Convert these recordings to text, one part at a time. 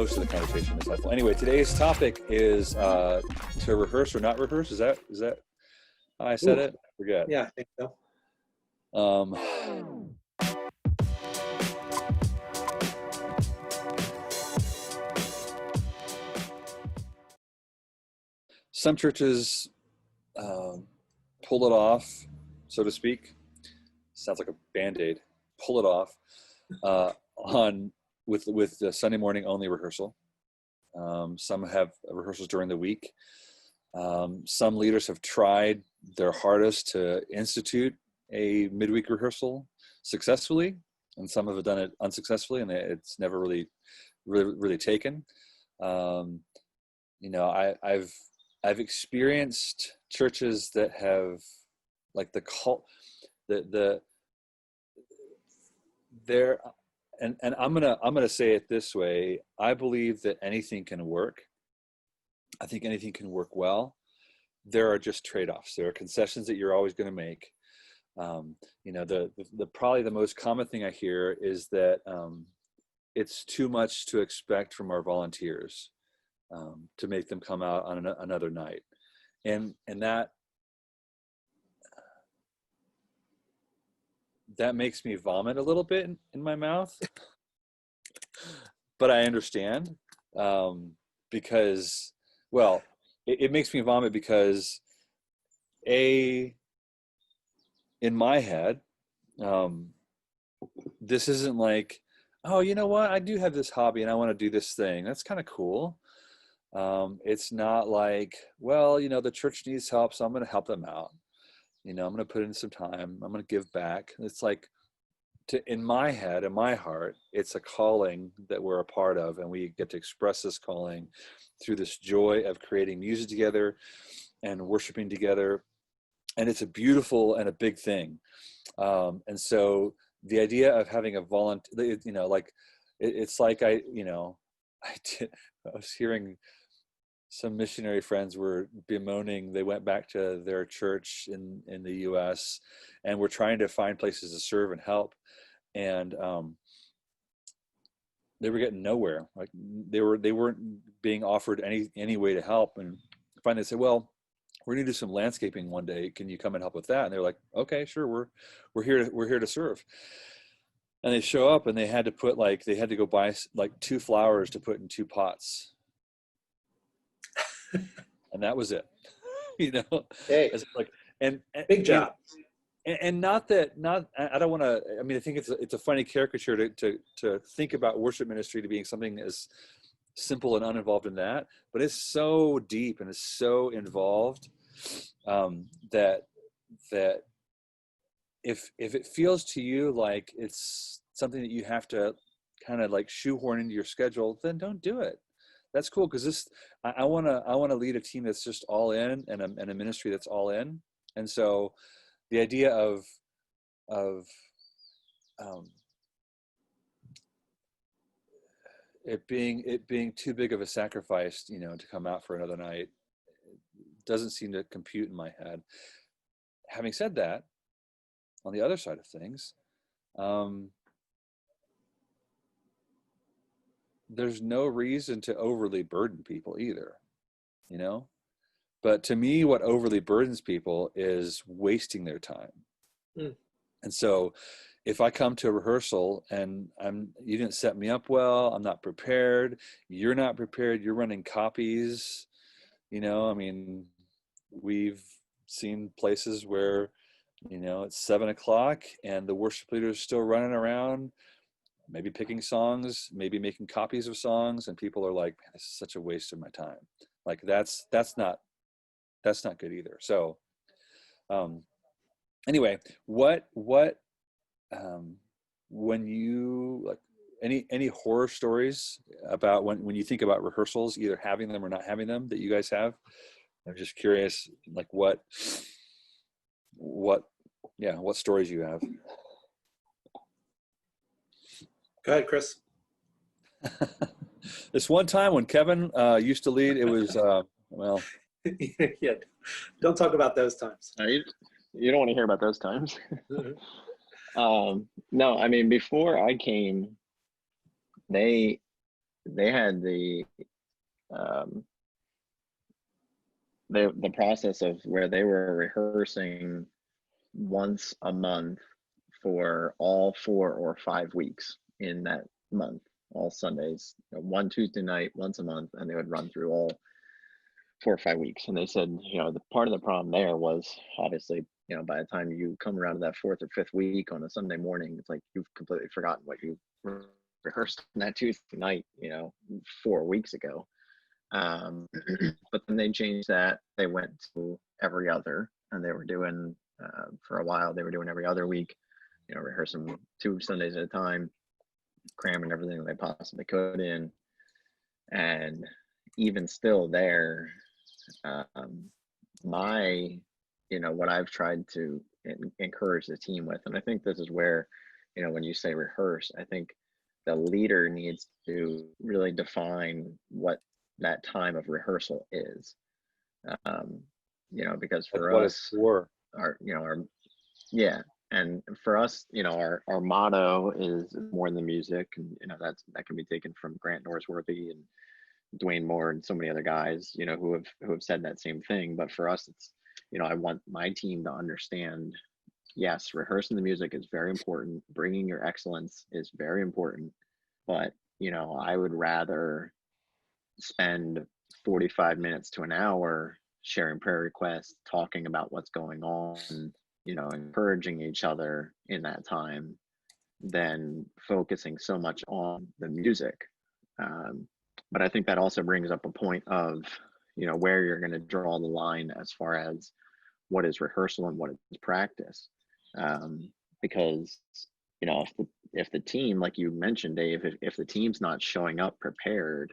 most of the conversation is helpful. Anyway, today's topic is to rehearse or not rehearse. Is that how I said it? I forget. Yeah, I think so. Some churches pull it off, so to speak. Sounds like a Band-Aid. Pull it off with the Sunday morning only rehearsal. Some have rehearsals during the week. Some leaders have tried their hardest to institute a midweek rehearsal successfully, and some have done it unsuccessfully, and it's never really taken. I've experienced churches that have like and I'm gonna say it this way. I believe that anything can work. I think anything can work well. There are just trade-offs. There are concessions that you're always going to make. The probably the most common thing I hear is that it's too much to expect from our volunteers to make them come out on another night, and that makes me vomit a little bit in my mouth. But I understand because, well, it makes me vomit because in my head, this isn't like, oh, you know what? I do have this hobby and I want to do this thing. That's kind of cool. It's not like, well, the church needs help, so I'm going to help them out. I'm going to put in some time. I'm going to give back. It's like, in my head, in my heart, it's a calling that we're a part of, and we get to express this calling through this joy of creating music together and worshiping together. And it's a beautiful and a big thing. And so the idea of having a volunteer, it's like I was hearing some missionary friends were bemoaning, they went back to their church in the US and were trying to find places to serve and help. And they were getting nowhere. Like they weren't being offered any way to help. And finally they said, well, we're gonna do some landscaping one day. Can you come and help with that? And they're like, okay, sure. We're here to serve. And they show up and they had to go buy like 2 flowers to put in 2 pots. And that was it. Hey, it's like, and big job. And I don't want to, I think it's a funny caricature to think about worship ministry to being something as simple and uninvolved in that, but it's so deep and it's so involved that if it feels to you like it's something that you have to kind of like shoehorn into your schedule, then don't do it. That's cool, because I want to lead a team that's just all in, and a ministry that's all in. And so the idea of it being too big of a sacrifice, to come out for another night, doesn't seem to compute in my head. Having said that, on the other side of things, there's no reason to overly burden people either, But to me, what overly burdens people is wasting their time. And so if I come to a rehearsal and you didn't set me up well, I'm not prepared, you're not prepared, you're running copies, we've seen places where, it's 7:00 and the worship leader is still running around, maybe picking songs, maybe making copies of songs, and people are like, man, this is such a waste of my time. Like that's not good either. So anyway, what when you like any horror stories about when you think about rehearsals, either having them or not having them, that you guys have? I'm just curious, like what stories you have. Go ahead, Chris. This one time when Kevin used to lead, it was well. Yeah, don't talk about those times. You don't want to hear about those times. No, before I came, they they had um, the process of where they were rehearsing once a month for all 4 or 5 weeks in that month, all Sundays, one Tuesday night, once a month, and they would run through all 4 or 5 weeks. And they said, the part of the problem there was obviously, by the time you come around to that 4th or 5th week on a Sunday morning, it's like you've completely forgotten what you rehearsed on that Tuesday night, 4 weeks ago. But then they changed that. They went to every other, and they were doing, for a while, they were doing every other week, rehearsing 2 Sundays at a time, cramming everything they possibly could in. And even still there, what I've tried to encourage the team with, and I think this is where, when you say rehearse, I think the leader needs to really define what that time of rehearsal is. Because for what us, it's for. Yeah. And for us, our motto is more than music, and that can be taken from Grant Norsworthy and Dwayne Moore and so many other guys, who have said that same thing. But for us, it's, I want my team to understand, yes, rehearsing the music is very important. Bringing your excellence is very important. But, I would rather spend 45 minutes to an hour sharing prayer requests, talking about what's going on, encouraging each other in that time, than focusing so much on the music. But I think that also brings up a point of, where you're going to draw the line as far as what is rehearsal and what is practice. Because, if the team, like you mentioned, Dave, if the team's not showing up prepared,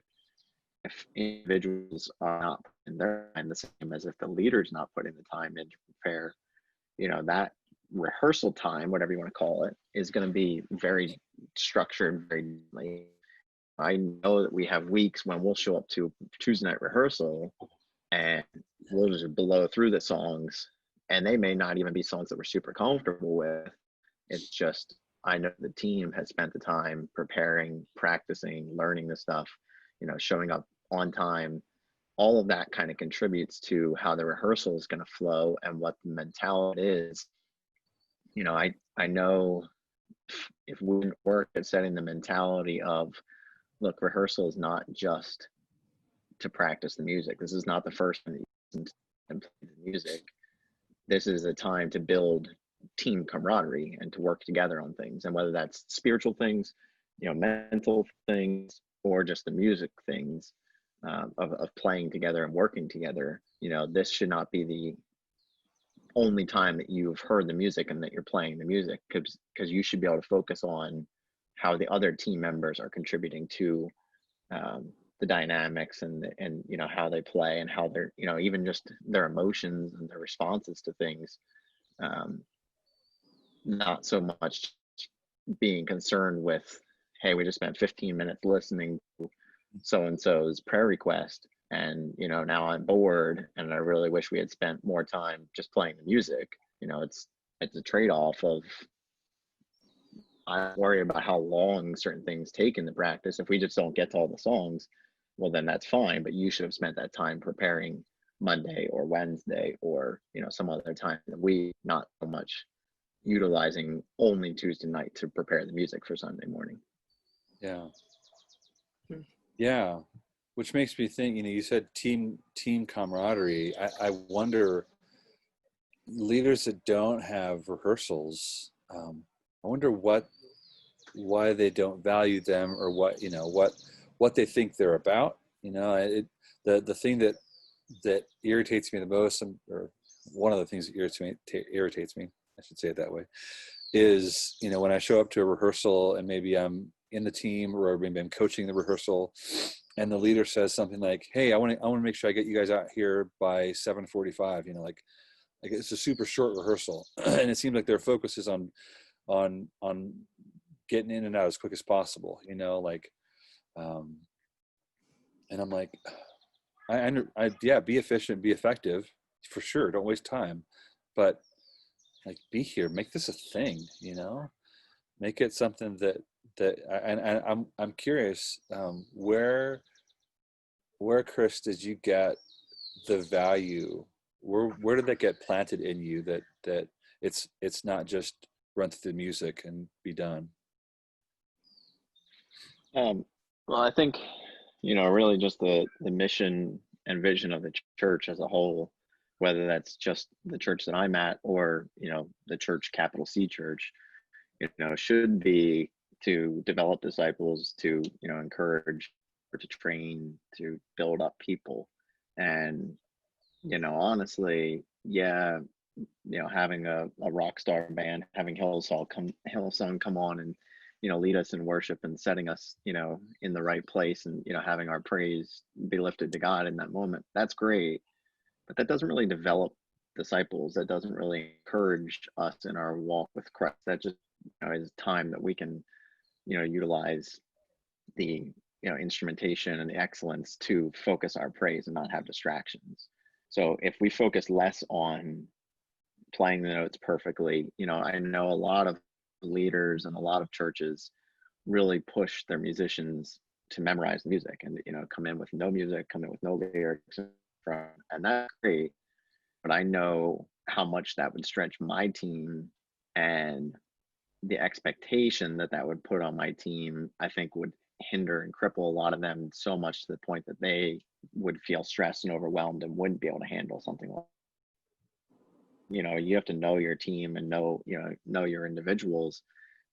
if individuals are not putting their time, the same as if the leader's not putting the time in to prepare, that rehearsal time, whatever you want to call it, is going to be very structured, very late. I know that we have weeks when we'll show up to Tuesday night rehearsal and we'll just blow through the songs, and they may not even be songs that we're super comfortable with. It's just, I know the team has spent the time preparing, practicing, learning the stuff, showing up on time. All of that kind of contributes to how the rehearsal is going to flow and what the mentality is. I know if we work at setting the mentality of, look, rehearsal is not just to practice the music. This is not the first time that you play the music. This is a time to build team camaraderie and to work together on things. And whether that's spiritual things, mental things, or just the music things, of playing together and working together, this should not be the only time that you've heard the music and that you're playing the music, because you should be able to focus on how the other team members are contributing to the dynamics and how they play and how they're, even just their emotions and their responses to things. Not so much being concerned with, hey, we just spent 15 minutes listening to so-and-so's prayer request, and now I'm bored and I really wish we had spent more time just playing the music. It's a trade-off of, I worry about how long certain things take in the practice. If we just don't get to all the songs, well, then that's fine, but you should have spent that time preparing Monday or Wednesday or some other time in the week, not so much utilizing only Tuesday night to prepare the music for Sunday morning. Yeah, which makes me think, you said team camaraderie. I wonder, leaders that don't have rehearsals, I wonder why they don't value them, or what they think they're about. The thing that irritates me the most, or one of the things that irritates me, I should say it that way, is, when I show up to a rehearsal and maybe I'm in the team, or maybe I'm coaching the rehearsal, and the leader says something like, hey, I want to make sure I get you guys out here by 7:45, like it's a super short rehearsal. And it seems like their focus is on getting in and out as quick as possible, and I'm like, be efficient, be effective, for sure, don't waste time, but be here, make this a thing, make it something and I'm curious, where Chris did you get the value? Where did that get planted in you that it's not just run through the music and be done? Well, I think, really just the mission and vision of the church as a whole, whether that's just the church that I'm at or, the church, capital C church, should be to develop disciples, to, encourage or to train, to build up people. And, honestly, yeah, having a rock star band, having Hillsong come on and, lead us in worship and setting us, in the right place and, having our praise be lifted to God in that moment. That's great. But that doesn't really develop disciples. That doesn't really encourage us in our walk with Christ. That just, is time that we can, utilize the, instrumentation and the excellence to focus our praise and not have distractions. So if we focus less on playing the notes perfectly, I know a lot of leaders and a lot of churches really push their musicians to memorize the music and, come in with no music, come in with no lyrics, and that's great. But I know how much that would stretch my team, and the expectation that would put on my team, I think, would hinder and cripple a lot of them so much to the point that they would feel stressed and overwhelmed and wouldn't be able to handle something like, you have to know your team and know your individuals,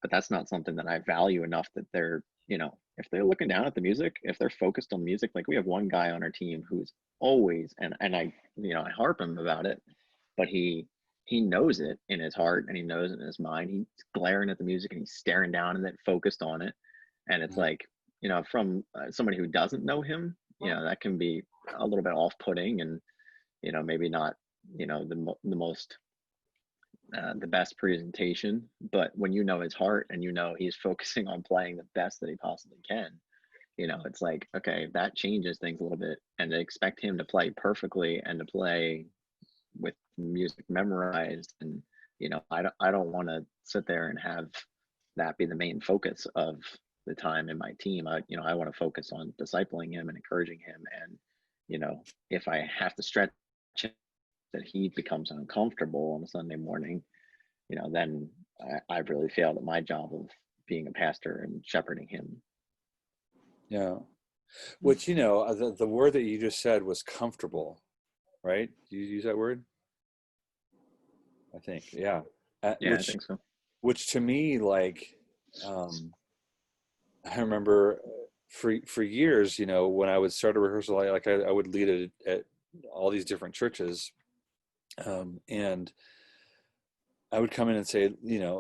but that's not something that I value enough that they're, if they're looking down at the music, if they're focused on music. Like, we have one guy on our team who's always, and I, I harp him about it, but he knows it in his heart and he knows it in his mind. He's glaring at the music and he's staring down and then focused on it. And it's like, from somebody who doesn't know him, that can be a little bit off-putting and, maybe not, the most, the best presentation. But when you know his heart and he's focusing on playing the best that he possibly can, it's like, okay, that changes things a little bit. And to expect him to play perfectly and to play with music memorized, and I don't want to sit there and have that be the main focus of the time in my team. I want to focus on discipling him and encouraging him, and if I have to stretch him that he becomes uncomfortable on a Sunday morning, then I've really failed at my job of being a pastor and shepherding him. Yeah. Which, the word that you just said was comfortable, right? Do you use that word? I think, yeah. Yeah, I think so. Which to me, like, I remember for years, when I would start a rehearsal, I would lead it at all these different churches. And I would come in and say,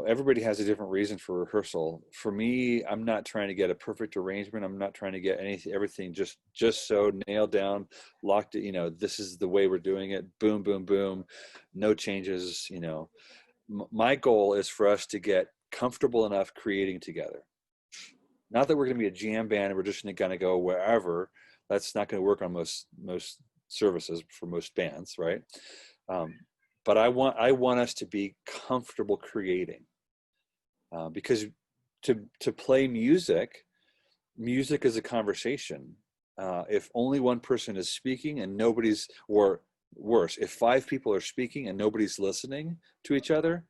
everybody has a different reason for rehearsal. For me, I'm not trying to get a perfect arrangement. I'm not trying to get everything just so nailed down, locked it, this is the way we're doing it. Boom, boom, boom. No changes, My goal is for us to get comfortable enough creating together. Not that we're going to be a jam band and we're just going to go wherever. That's not going to work on most services for most bands, right? But I want us to be comfortable creating, because to play music is a conversation. If only one person is speaking and nobody's, or worse, if 5 people are speaking and nobody's listening to each other,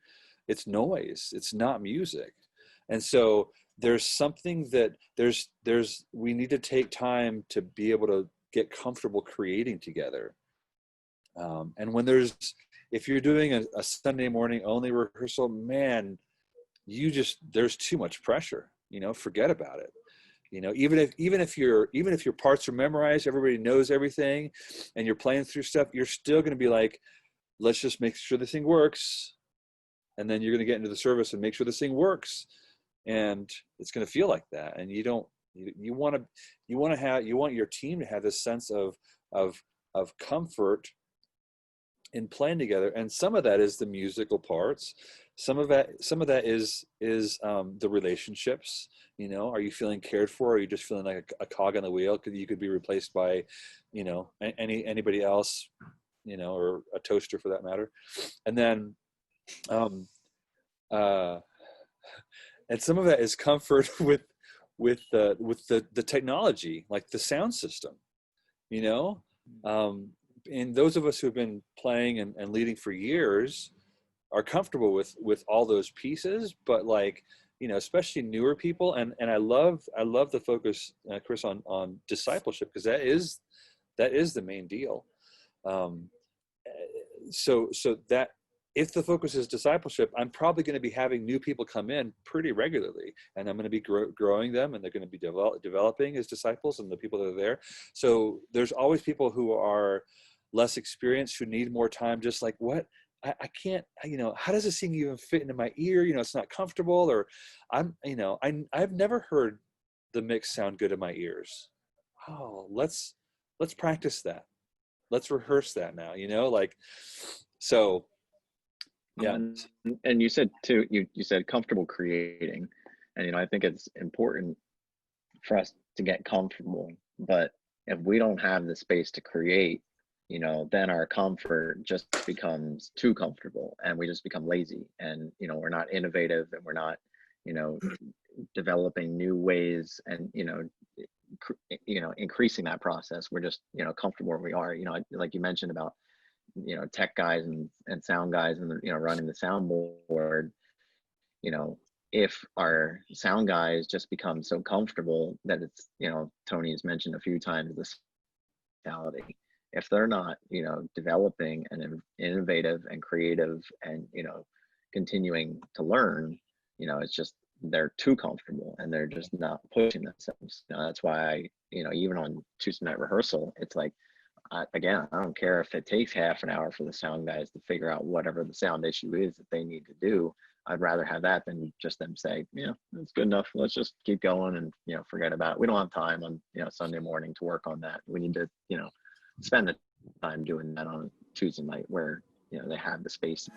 it's noise. It's not music. And so there's something that we need to take time to be able to get comfortable creating together. And if you're doing a Sunday morning only rehearsal, man, there's too much pressure, forget about it. Even if your parts are memorized, everybody knows everything, and you're playing through stuff, you're still going to be like, let's just make sure this thing works. And then you're going to get into the service and make sure this thing works. And it's going to feel like that. And you want your team to have this sense of comfort in playing together. And some of that is the musical parts. Some of that is the relationships. Are you feeling cared for? Or are you just feeling like a cog on the wheel? Because you could be replaced by, anybody else, or a toaster for that matter. And then, some of that is comfort with the technology, like the sound system, you know. And those of us who have been playing and leading for years are comfortable with all those pieces, but like, you know, especially newer people, and I love the focus, Chris, on discipleship, because that is the main deal. So that if the focus is discipleship, I'm probably going to be having new people come in pretty regularly, and I'm going to be growing them, and they're going to be developing as disciples, and the people that are there. So there's always people who are less experienced, who need more time, just like, what? I can't, you know, how does this thing even fit into my ear? You know, it's not comfortable, or I've never heard the mix sound good in my ears. Oh, let's practice that. Let's rehearse that now, you know, like, so yeah. And you said too, you said comfortable creating, and, you know, I think it's important for us to get comfortable, but if we don't have the space to create, you know, then our comfort just becomes too comfortable, and we just become lazy, and, you know, we're not innovative, and we're not, you know, developing new ways, and, you know, increasing that process. We're just, you know, comfortable where we are. You know, like you mentioned about, you know, tech guys and sound guys, and, you know, running the soundboard. You know, if our sound guys just become so comfortable that it's, you know, Tony's mentioned a few times this mentality. If they're not, you know, developing and innovative and creative, and, you know, continuing to learn, you know, it's just, they're too comfortable, and they're just not pushing themselves. You know, that's why you know, even on Tuesday night rehearsal, it's like, again, I don't care if it takes half an hour for the sound guys to figure out whatever the sound issue is that they need to do. I'd rather have that than just them say, yeah, it's good enough. Let's just keep going and, you know, forget about it. We don't have time on, you know, Sunday morning to work on that. We need to, you know, spend the time doing that on Tuesday night where, you know, they have the space.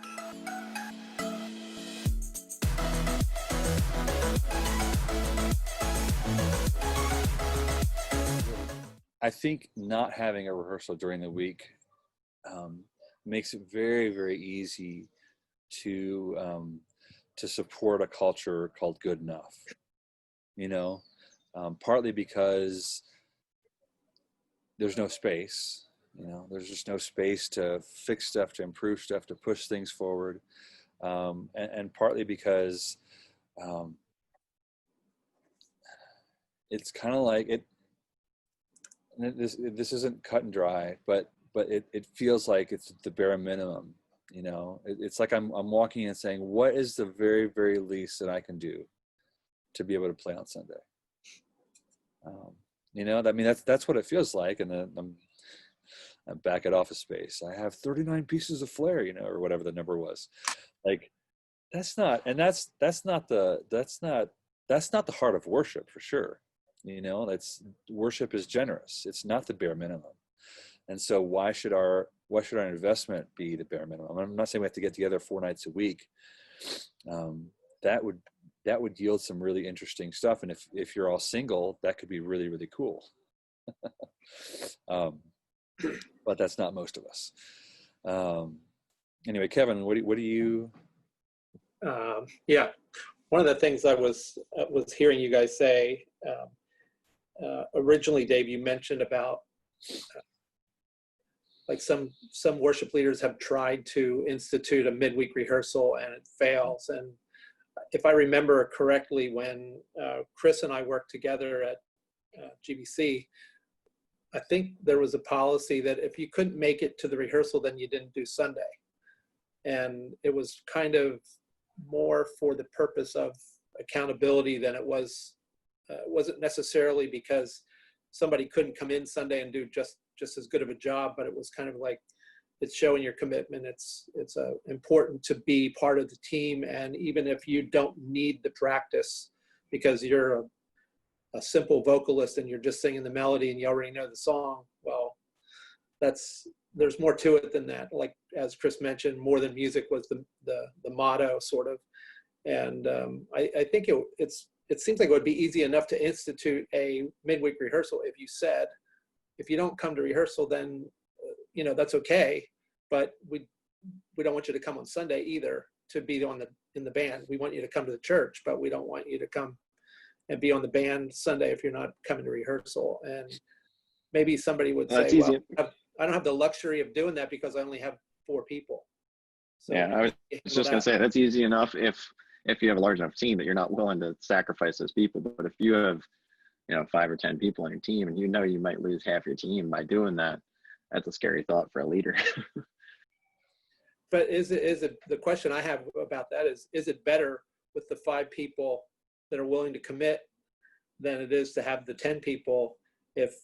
I think not having a rehearsal during the week makes it very, very easy to support a culture called good enough, you know, partly because there's no space, you know, there's just no space to fix stuff, to improve stuff, to push things forward. And partly because it's kind of like it, this isn't cut and dry, but it feels like it's the bare minimum, you know. It's like I'm walking in and saying, what is the very, very least that I can do to be able to play on Sunday? You know, I mean, that's what it feels like. And then I'm back at Office Space. I have 39 pieces of flair, you know, or whatever the number was. Like, that's not the heart of worship, for sure. You know, worship is generous. It's not the bare minimum. And so why should our investment be the bare minimum? I'm not saying we have to get together 4 nights a week. That would yield some really interesting stuff. And if you're all single, that could be really, really cool. But that's not most of us. Anyway, Kevin, what do you? Yeah, one of the things I was hearing you guys say, originally, Dave, you mentioned about like some worship leaders have tried to institute a midweek rehearsal and it fails. And if I remember correctly, when Chris and I worked together at GBC, I think there was a policy that if you couldn't make it to the rehearsal, then you didn't do Sunday. And it was kind of more for the purpose of accountability than it was. Wasn't necessarily because somebody couldn't come in Sunday and do just as good of a job, but it was kind of like, it's showing your commitment. It's important to be part of the team. And even if you don't need the practice because you're a simple vocalist and you're just singing the melody and you already know the song, well, there's more to it than that. Like, as Chris mentioned, more than music was the motto, sort of. And I think it seems like it would be easy enough to institute a midweek rehearsal if you said, if you don't come to rehearsal, then, you know, that's okay, but we don't want you to come on Sunday either. to be in the band. We want you to come to the church, but we don't want you to come and be on the band Sunday if you're not coming to rehearsal. And maybe somebody would say, That's well, easy. I don't have the luxury of doing that because I only have 4 people. So Yeah, I was just going to say that's easy enough if you have a large enough team that you're not willing to sacrifice those people. But if you have, 5 or 10 people on your team, and you might lose half your team by doing that, that's a scary thought for a leader. But is it the question I have about that is it better with the 5 people that are willing to commit than it is to have the 10 people if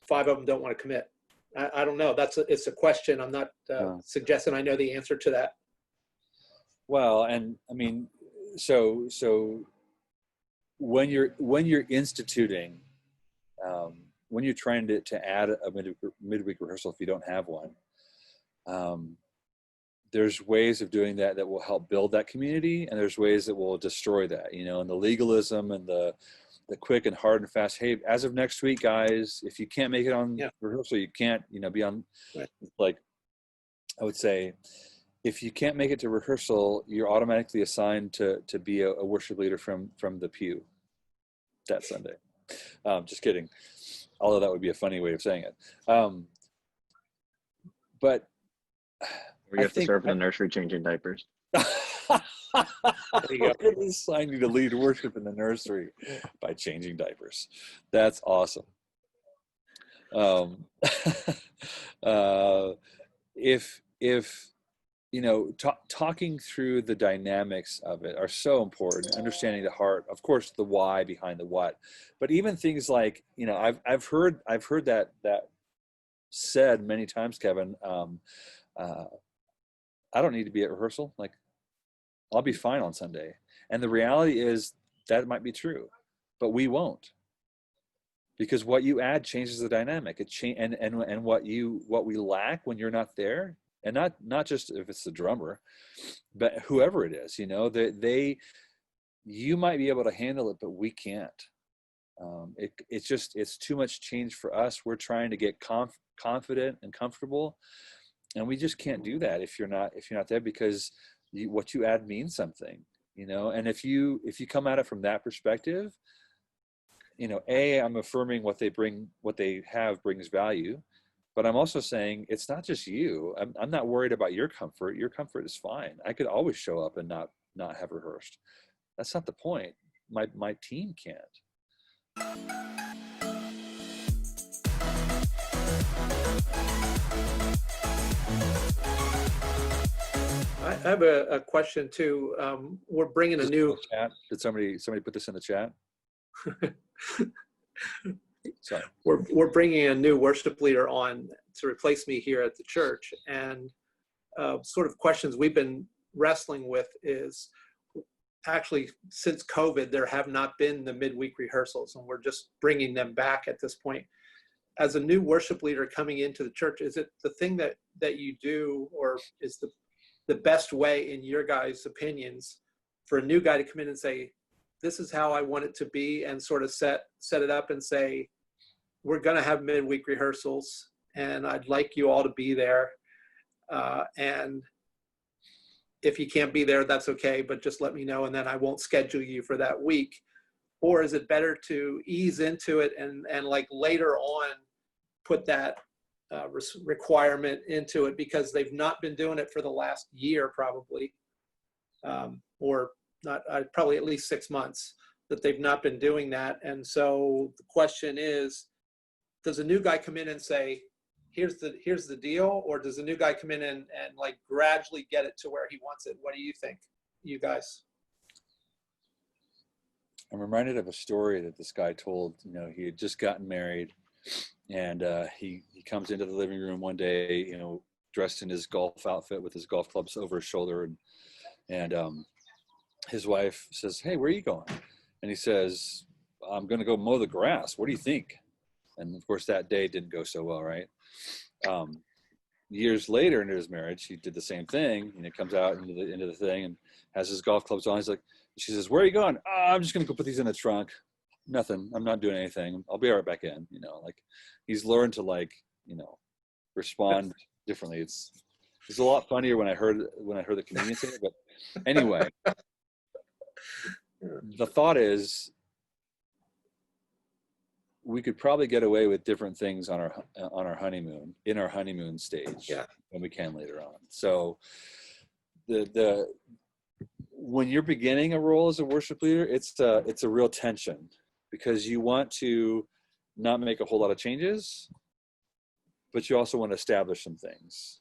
5 of them don't want to commit? I don't know. It's a question. I'm not suggesting I know the answer to that. Well, and I mean, so when you're instituting, when you're trying to add a midweek rehearsal, if you don't have one, there's ways of doing that will help build that community, and there's ways that will destroy that, and the legalism and the quick and hard and fast. Hey, as of next week, guys, if you can't make it on rehearsal, you can't, be on. Right. Like, I would say, if you can't make it to rehearsal, you're automatically assigned to be a worship leader from the pew that Sunday. Just kidding. Although that would be a funny way of saying it. But Or you have to serve in the nursery changing diapers. We're going to assign you to lead worship in the nursery by changing diapers. That's awesome. If talking through the dynamics of it are so important. Understanding the heart, of course, the why behind the what, but even things like, I've heard that said many times, Kevin. I don't need to be at rehearsal. Like, I'll be fine on Sunday. And the reality is that might be true, but we won't, because what you add changes the dynamic. And what we lack when you're not there, and not just if it's the drummer, but whoever it is, you might be able to handle it, but we can't. It's too much change for us. We're trying to get confident and comfortable, and we just can't do that if you're not there, because what you add means something, and if you come at it from that perspective, I'm affirming what they have brings value, but I'm also saying it's not just you. I'm not worried about your comfort. Your comfort is fine. I could always show up and not have rehearsed. That's not the point. My team can't. I have a question too. We're bringing a new chat. Did somebody put this in the chat? Sorry. We're bringing a new worship leader on to replace me here at the church, and sort of questions we've been wrestling with is actually, since COVID, there have not been the midweek rehearsals, and we're just bringing them back at this point. As a new worship leader coming into the church, is it the thing that you do, or is the best way, in your guys' opinions, for a new guy to come in and say, this is how I want it to be, and sort of set it up and say, we're going to have midweek rehearsals, and I'd like you all to be there. And if you can't be there, that's okay, but just let me know, and then I won't schedule you for that week. Or is it better to ease into it and like later on put that requirement into it, because they've not been doing it for the last year probably, or not, probably at least 6 months that they've not been doing that. And so the question is, does a new guy come in and say, here's the deal, or does a new guy come in and like gradually get it to where he wants it? What do you think, you guys? I'm reminded of a story that this guy told. He had just gotten married, and he comes into the living room one day, dressed in his golf outfit with his golf clubs over his shoulder, and his wife says, "Hey, where are you going?" And he says, "I'm going to go mow the grass. What do you think?" And of course, that day didn't go so well, right? Years later into his marriage, he did the same thing. Comes out into the thing and has his golf clubs on. He's like, she says, "Where are you going?" "I'm just going to go put these in the trunk. Nothing. I'm not doing anything. I'll be right back in." Like, he's learned to respond differently. It's a lot funnier when I heard the comedian say it, but Anyway, the thought is we could probably get away with different things on our honeymoon, in our honeymoon stage, Yeah. than we can later on. So when you're beginning a role as a worship leader, it's a real tension, because you want to not make a whole lot of changes, but you also want to establish some things.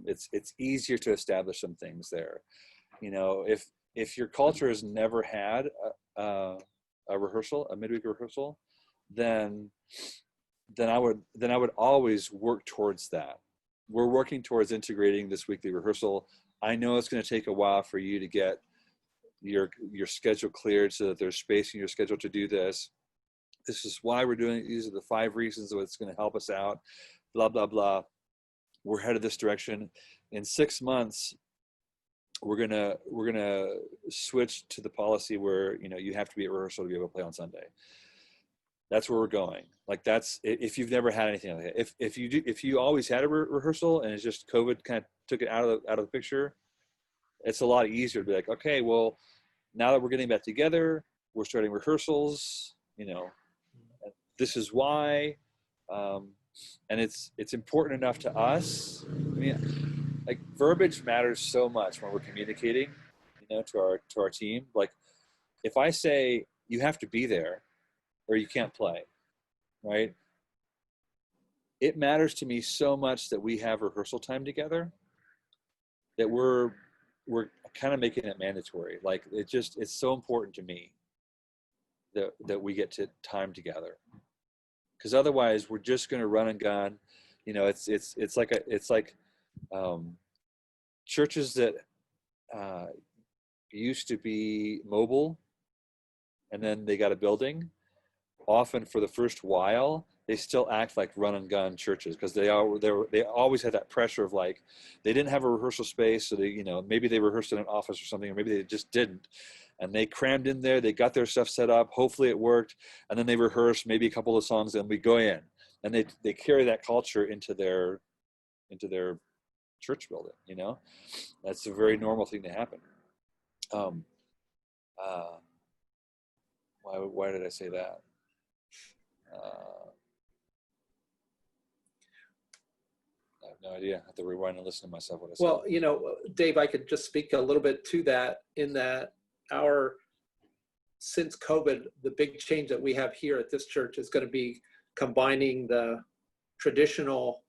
It's easier to establish some things there. You know, if your culture has never had a rehearsal, a midweek rehearsal, then I would always work towards that. We're working towards integrating this weekly rehearsal. I know it's going to take a while for you to get your schedule cleared so that there's space in your schedule to do this. This is why we're doing it. These are the 5 reasons that it's going to help us out, blah, blah, blah. We're headed this direction. In 6 months, we're gonna switch to the policy where, you know, you have to be at rehearsal to be able to play on Sunday. That's where we're going. Like, that's, if you've never had anything like that. If you always had a rehearsal and it's just COVID kind of took it out of the picture, it's a lot easier to be like, okay, well, now that we're getting back together, we're starting rehearsals, you know, this is why. And it's important enough to us. I mean, like, verbiage matters so much when we're communicating, you know, to our team. Like, if I say you have to be there or you can't play, right? It matters to me so much that we have rehearsal time together, that we're kind of making it mandatory. Like, it's so important to me that we get to time together, because otherwise we're just going to run and gun. You know, it's like churches that used to be mobile, and then they got a building. Often for the first while, they still act like run and gun churches, because they always had that pressure of, like, they didn't have a rehearsal space, so they, you know, maybe they rehearsed in an office or something, or maybe they just didn't, and they crammed in there. They got their stuff set up. Hopefully it worked, and then they rehearsed maybe a couple of songs, and we go in, and they carry that culture into their church building. You know, that's a very normal thing to happen. Why did I say that? I have no idea. I have to rewind and listen to myself what I said. Well, you know, Dave, I could just speak a little bit to that, in that since COVID, the big change that we have here at this church is going to be combining the traditional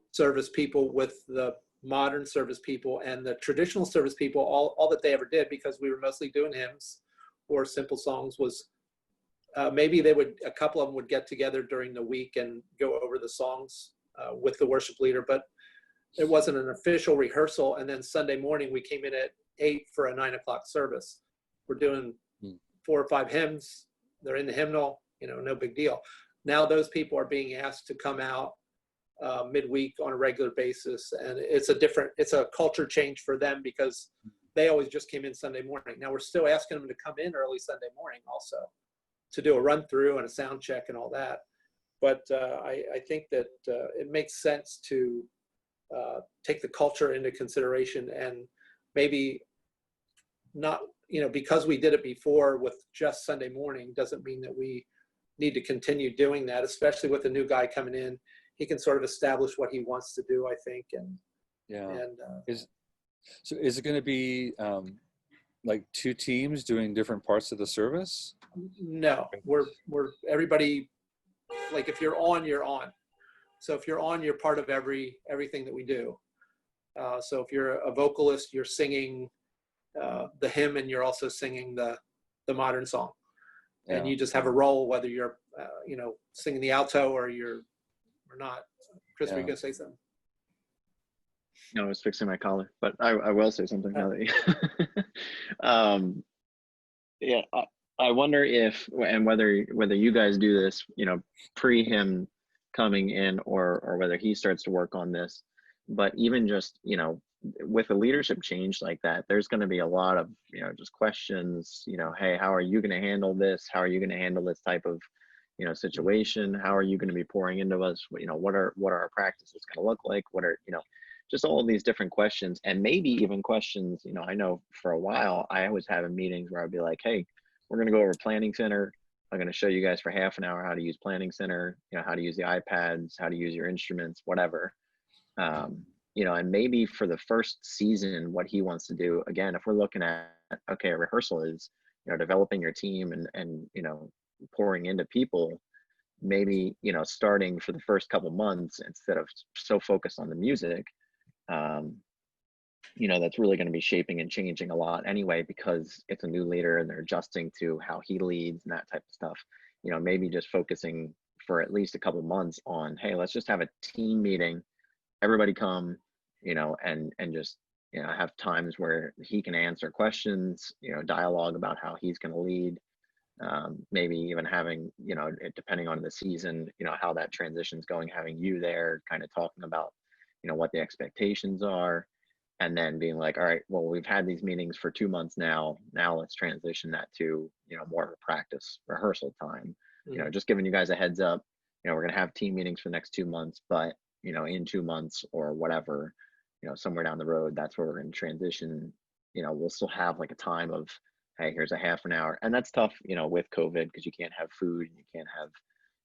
service people with the modern service people. And the traditional service people, all that they ever did, because we were mostly doing hymns or simple songs, was maybe a couple of them would get together during the week and go over the songs with the worship leader, but it wasn't an official rehearsal. And then Sunday morning, we came in at 8 for a 9 o'clock service. We're doing 4 or 5 hymns. They're in the hymnal, you know, no big deal. Now those people are being asked to come out midweek on a regular basis. And it's a culture change for them, because they always just came in Sunday morning. Now we're still asking them to come in early Sunday morning also, to do a run through and a sound check and all that. But I think that it makes sense to take the culture into consideration, and maybe not, you know, because we did it before with just Sunday morning doesn't mean that we need to continue doing that, especially with a new guy coming in. He can sort of establish what he wants to do, I think. And yeah. And is it going to be like 2 teams doing different parts of the service? no, we're everybody, like, if you're on, you're on. So if you're on, you're part of everything that we do. So if you're a vocalist, you're singing the hymn, and you're also singing the modern song. Yeah. And you just have a role, whether you're you know, singing the alto or not. Chris, were you gonna say something? No, I was fixing my collar, but I will say something now that you. Yeah, I wonder if, and whether you guys do this, you know, pre him coming in, or whether he starts to work on this. But even just, you know, with a leadership change like that, there's going to be a lot of, you know, just questions, you know, hey, how are you going to handle this? How are you going to handle this type of, you know, situation? How are you going to be pouring into us? You know, what are our practices going to look like? What are, you know, just all of these different questions, and maybe even questions, you know, I know for a while, I was having meetings where I'd be like, hey, we're going to go over Planning Center. I'm going to show you guys for half an hour how to use Planning Center, you know, how to use the iPads, how to use your instruments, whatever. You know, and maybe for the first season, what he wants to do, again, if we're looking at, okay, a rehearsal is, you know, developing your team and, you know, pouring into people, maybe, you know, starting for the first couple months, instead of so focused on the music, you know, that's really going to be shaping and changing a lot anyway, because it's a new leader and they're adjusting to how he leads and that type of stuff. You know, maybe just focusing for at least a couple months on, hey, let's just have a team meeting, everybody come, you know, and just, you know, have times where he can answer questions, you know, dialogue about how he's going to lead. Maybe even having, you know, depending on the season, you know, how that transition's going, having you there kind of talking about, you know, what the expectations are, and then being like, all right, well, we've had these meetings for 2 months now let's transition that to, you know, more of a practice rehearsal time. You know, just giving you guys a heads up, you know, we're going to have team meetings for the next 2 months, but, you know, in 2 months or whatever, you know, somewhere down the road, that's where we're going to transition. You know, we'll still have like a time of, hey, here's a half an hour. And that's tough, you know, with COVID, because you can't have food and you can't have,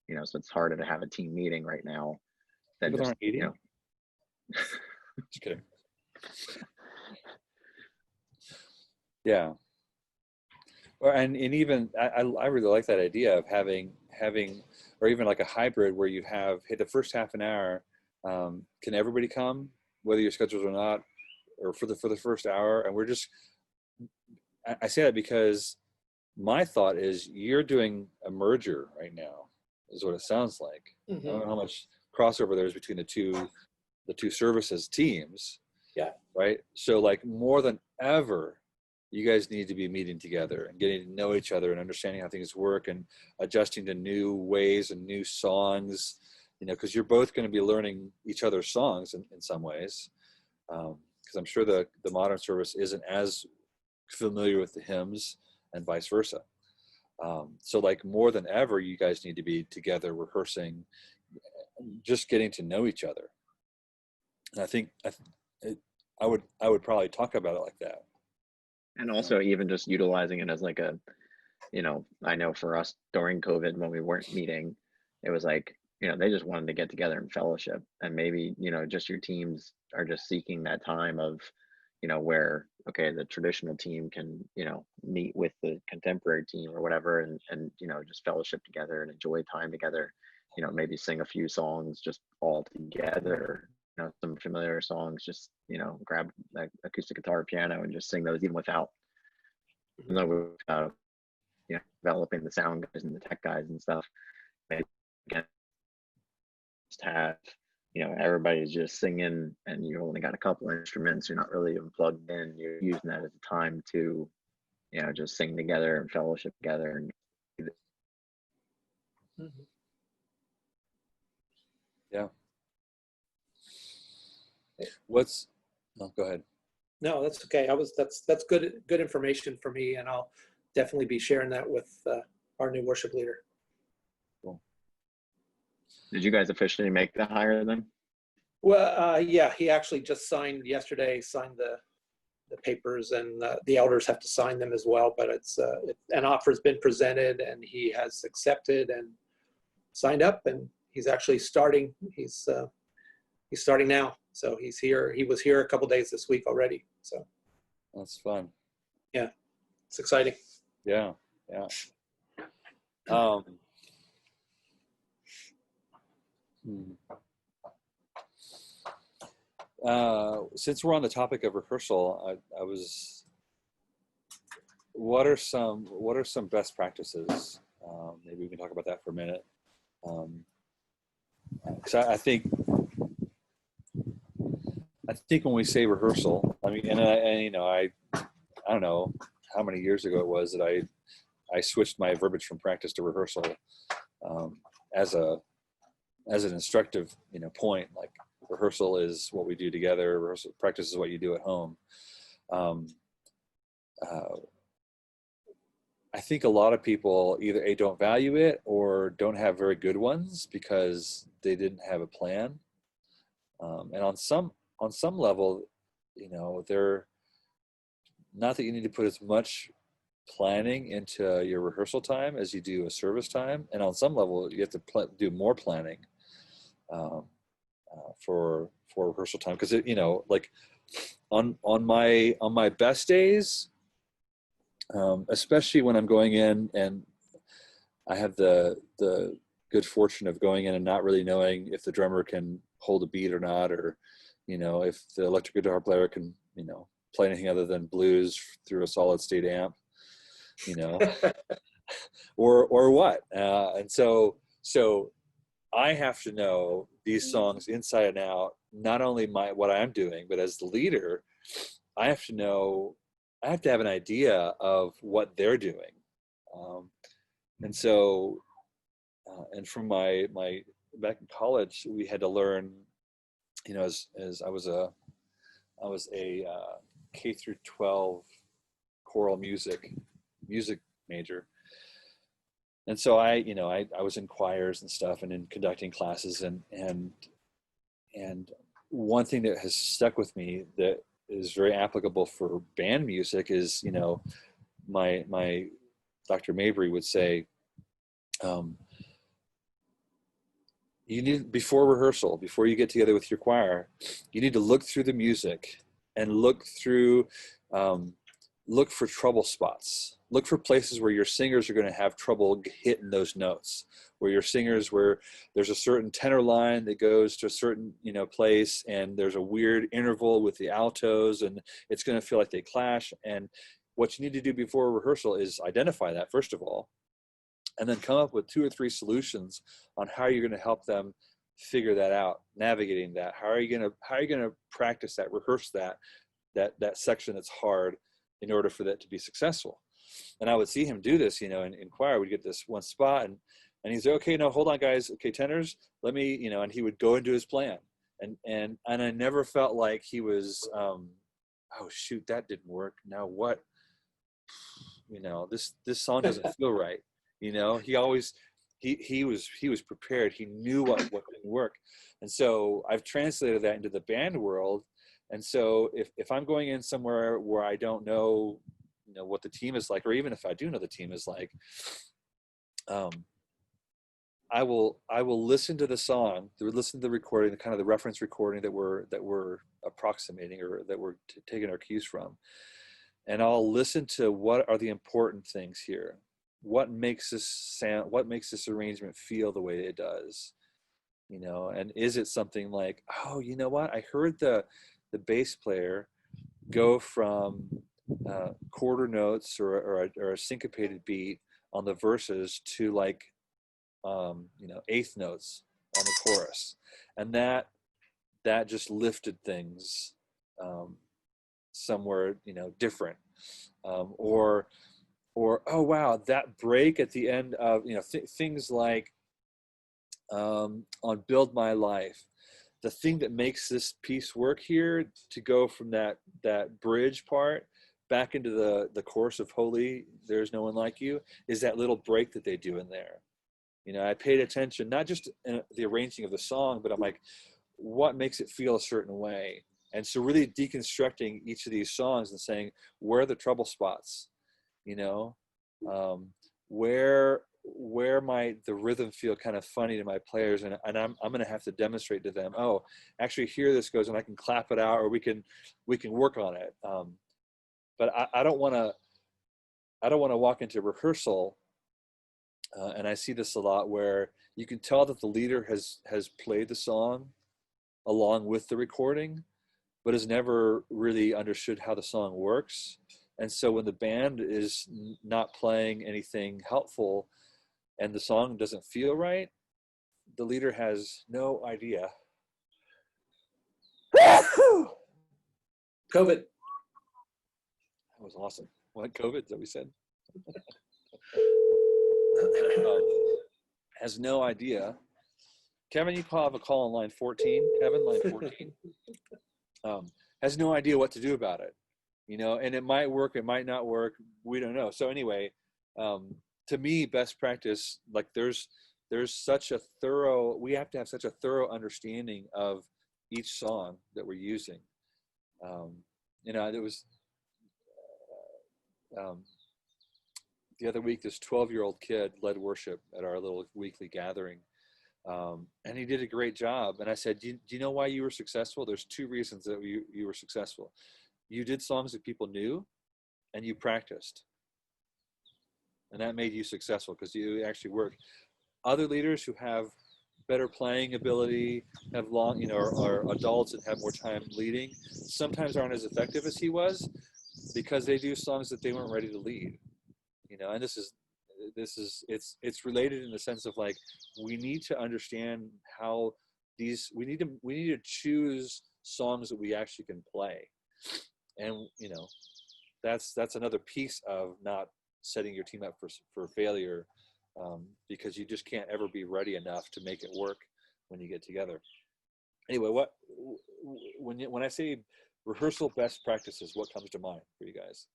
you know, so it's harder to have a team meeting right now than People just, aren't eating. you know. Just kidding. Yeah. And even I really like that idea of having or even like a hybrid where you have, hey, the first half an hour, can everybody come, whether you're scheduled or not, or for the first hour? And we're just, I say that because my thought is you're doing a merger right now, is what it sounds like. I don't know how much crossover there is between the two services teams. Yeah. Right. So like more than ever, you guys need to be meeting together and getting to know each other and understanding how things work and adjusting to new ways and new songs, you know, because you're both going to be learning each other's songs in some ways. Because I'm sure the modern service isn't as familiar with the hymns and vice versa. So like more than ever, you guys need to be together rehearsing, just getting to know each other. And I think I would probably talk about it like that. And also even just utilizing it as like a, you know, I know for us during COVID when we weren't meeting, it was like, you know, they just wanted to get together and fellowship. And maybe, you know, just your teams are just seeking that time of, you know, where, okay, the traditional team can, you know, meet with the contemporary team or whatever, and, you know, just fellowship together and enjoy time together, you know, maybe sing a few songs just all together, you know, some familiar songs, just, you know, grab like acoustic guitar, piano, and just sing those even without, you know, developing the sound guys and the tech guys and stuff. Maybe again, just have, you know, everybody's just singing and you only got a couple of instruments, you're not really even plugged in, you're using that as a time to, you know, just sing together and fellowship together. And Yeah. Go ahead. No, that's okay. That's good information for me, and I'll definitely be sharing that with our new worship leader. Cool. Did you guys officially make the hire then? Well, yeah, he actually just signed yesterday, signed the papers, and the elders have to sign them as well. But an offer has been presented, and he has accepted and signed up, and he's actually starting. He's starting now, so he's here. He was here a couple days this week already. So That's fun. Yeah, it's exciting. Yeah. Since we're on the topic of rehearsal, I was. What are some best practices? Maybe we can talk about that for a minute. Because I think when we say rehearsal, I mean, and you know, I don't know how many years ago it was that I switched my verbiage from practice to rehearsal as an instructive, you know, point. Like rehearsal is what we do together. Rehearsal practice is what you do at home. I think a lot of people either don't value it or don't have very good ones because they didn't have a plan. And on some on some level, you know, they're not that you need to put as much planning into your rehearsal time as you do a service time, and on some level you have to do more planning um, for rehearsal time, because you know, like on my best days, especially when I'm going in and I have the good fortune of going in and not really knowing if the drummer can hold a beat or not, or you know, if the electric guitar player can, you know, play anything other than blues through a solid state amp, you know, or what. And so I have to know these songs inside and out, not only what I'm doing, but as the leader, I have to have an idea of what they're doing. And so, and from my back in college, we had to learn, you know, as I was a K through 12 choral music major. And so I was in choirs and stuff and in conducting classes, and one thing that has stuck with me that is very applicable for band music is, you know, my Dr. Mabry would say, you need, before rehearsal, before you get together with your choir, you need to look through the music and look for trouble spots. Look for places where your singers are going to have trouble hitting those notes, where there's a certain tenor line that goes to a certain, you know, place, and there's a weird interval with the altos, and it's going to feel like they clash. And what you need to do before rehearsal is identify that, first of all, and then come up with 2 or 3 solutions on how you're going to help them figure that out, navigating that. How are you going to practice that, rehearse that section that's hard in order for that to be successful. And I would see him do this, you know, in choir. We'd get this one spot, and he's like, okay, no, hold on, guys. Okay, tenors, let me, you know, and he would go into his plan. And I never felt like he was, oh shoot, that didn't work. Now what? You know, this song doesn't feel right. You know, he always, he was prepared. He knew what didn't work. And so I've translated that into the band world. And so if I'm going in somewhere where I don't know, you know, what the team is like, or even if I do know the team is like, I will listen to the song, listen to the recording, the kind of the reference recording that we're approximating, or that we're taking our cues from, and I'll listen to what are the important things here. What makes this sound? What makes this arrangement feel the way it does? You know, and is it something like, oh, you know what? I heard the bass player go from quarter notes or a syncopated beat on the verses to like, you know, eighth notes on the chorus, and that just lifted things somewhere, you know, different, or oh wow, that break at the end of, you know, things like on Build My Life, the thing that makes this piece work here to go from that bridge part back into the chorus of Holy There's No One Like You is that little break that they do in there. You know, I paid attention, not just in the arranging of the song, but I'm like, what makes it feel a certain way? And so really deconstructing each of these songs and saying, where are the trouble spots? You know, where might the rhythm feel kind of funny to my players, and I'm going to have to demonstrate to them, oh, actually here this goes, and I can clap it out, or we can work on it. But I don't want to walk into rehearsal, and I see this a lot, where you can tell that the leader has played the song along with the recording, but has never really understood how the song works. And so when the band is not playing anything helpful and the song doesn't feel right, the leader has no idea. COVID. That was awesome. What, COVID, that we said? Has no idea. Kevin, you have a call on line 14. Kevin, line 14. Has no idea what to do about it. You know, and it might work, it might not work. We don't know. So anyway, to me, best practice, like there's such a thorough, we have to have such a thorough understanding of each song that we're using. You know, it was the other week, this 12-year-old kid led worship at our little weekly gathering. And he did a great job. And I said, do you know why you were successful? There's two reasons that you were successful. You did songs that people knew, and you practiced. And that made you successful because you actually worked. Other leaders who have better playing ability, have long, you know, are adults and have more time leading, sometimes aren't as effective as he was because they do songs that they weren't ready to lead. You know, and it's related in the sense of like, we need to understand how we need to choose songs that we actually can play. And, you know, that's another piece of not setting your team up for failure, because you just can't ever be ready enough to make it work when you get together. Anyway, when I say rehearsal best practices, what comes to mind for you guys?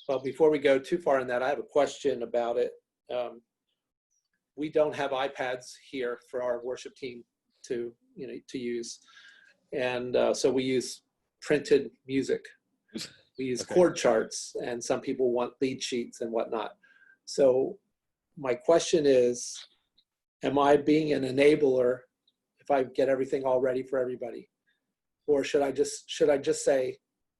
Well, before we go too far in that, I have a question about it. We don't have iPads here for our worship team to use, and so we use printed music. We use chord charts, and some people want lead sheets and whatnot. So my question is, am I being an enabler if I get everything all ready for everybody? Or should I just say,